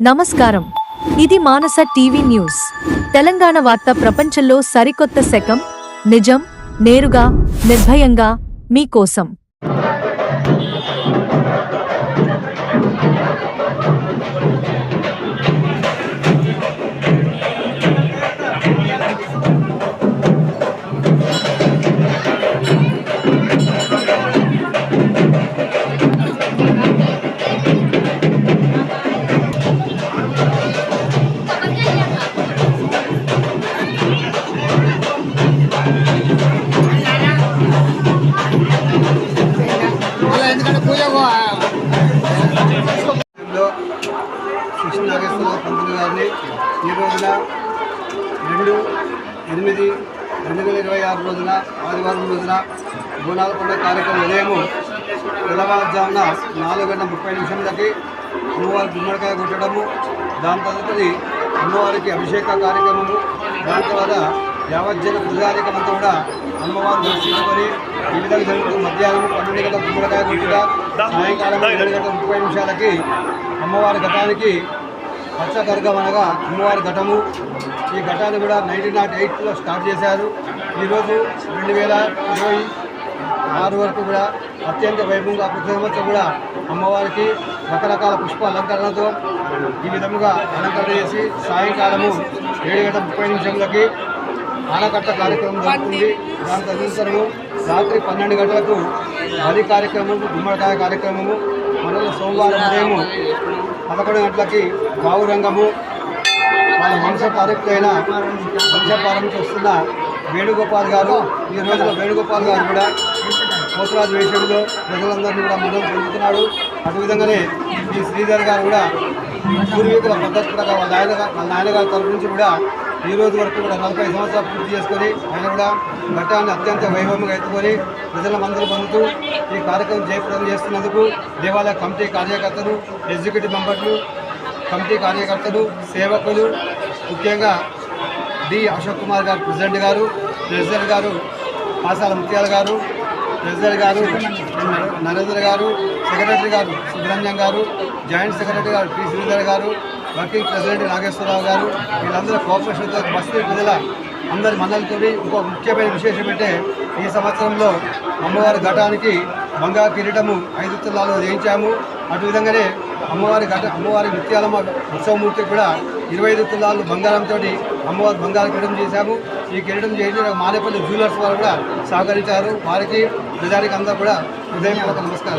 నమస్కారం. ఇది మానస TV news. Telangana వార్త ప్రపంచంలో సరికొత్త శకం. నిజం, నేరుగా, నిర్భయంగా మీకోసం. కృష్ణ నాగేశ్వరరావు పంతులు గారిని ఈ రోజున 2/8/2026 రోజున ఆదివారం రోజున బోనాల పండుగ కార్యక్రమం ఉదయం తెల్లవారుజామున 4:30 అమ్మవారి గుమ్మడికాయ కొట్టడము, దాని తదుపరి అమ్మవారికి అభిషేక కార్యక్రమము, దాని తర్వాత యావజ్జన ప్రజానికమంతా కూడా అమ్మవారిని దర్శించుకొని ఈ విధంగా జరుగుతుంది. మధ్యాహ్నం 12 గంటల గుమ్మడికాయ కొట్టుట, సాయంకాలం 7:30 అమ్మవారి ఘటానికి పచ్చగర్గం అనగా అమ్మవారి ఘటము. ఈ ఘటాన్ని కూడా 1908లో స్టార్ట్ చేశారు. ఈరోజు 2026 వరకు కూడా అత్యంత వైభవంగా ప్రతి సంవత్సరం కూడా అమ్మవారికి రకరకాల పుష్ప అలంకరణతో ఈ విధముగా అలంకరణ చేసి సాయంకాలము 7:30 ఆనకట్ట కార్యక్రమం జరుగుతుంది. దాని తదనంతరము రాత్రి 12 గంటలకు బలి కార్యక్రమము, గుమ్మడికాయ కార్యక్రమము, మనలో సోమవారం ఉదయం 11 గంటలకి గావురంగము. వాళ్ళ వంశపారంపైన నుంచి వస్తున్న వేణుగోపాల్ గారు, ఈ రోజులో వేణుగోపాల్ గారు కూడా పోతురాజు వేషంలో ప్రజలందరినీ కూడా మనం పొందుతున్నాడు. అదేవిధంగానే ఈ శ్రీధర్ గారు కూడా పూర్వీకుల పద్ధతి ప్రకారం వాళ్ళ నాయనగారి తరఫు నుంచి కూడా ఈ రోజు వరకు కూడా 40 సంవత్సరాలు పూర్తి చేసుకొని ఆయన కూడా ఘట్టాన్ని అత్యంత వైభవంగా ఎత్తుకొని ప్రజల మందులు పొందుతూ ఈ కార్యక్రమం జయప్రదం చేస్తున్నందుకు దేవాలయ కమిటీ కార్యకర్తలు, ఎగ్జిక్యూటివ్ మెంబర్లు, కమిటీ కార్యకర్తలు, సేవకులు, ముఖ్యంగా డి అశోక్ కుమార్ గారు ప్రెసిడెంట్ గారు, ట్రెజరర్ గారు పాసాల ముత్యాల గారు, ట్రెజరర్ గారు నరేంద్ర గారు, సెక్రటరీ గారు సుబ్రహ్మణ్యం గారు, జాయింట్ సెక్రటరీ గారు టి శ్రీధర్ గారు, వర్కింగ్ ప్రెసిడెంట్ నాగేశ్వరరావు గారు, వీళ్ళందరూ కోఆపరేషన్తో బస్తీ ప్రజల అందరి మన్నలతో ఇంకో ముఖ్యమైన విశేషం అంటే ఈ సంవత్సరంలో అమ్మవారి ఘటానికి బంగారు కిరీటము 5 తులాలు వేయించాము. అదేవిధంగానే అమ్మవారి నిత్యాలమ్మ ఉత్సవమూర్తి కూడా 25 తులాలు బంగారంతో అమ్మవారి బంగారు కిరీటం చేశాము. ఈ కిరీటం చేసి మానేపల్లి జ్యువెలర్స్ వారు కూడా సహకరించారు. వారికి ప్రజానికి అందరూ కూడా హృదయపూర్వక నమస్కారం.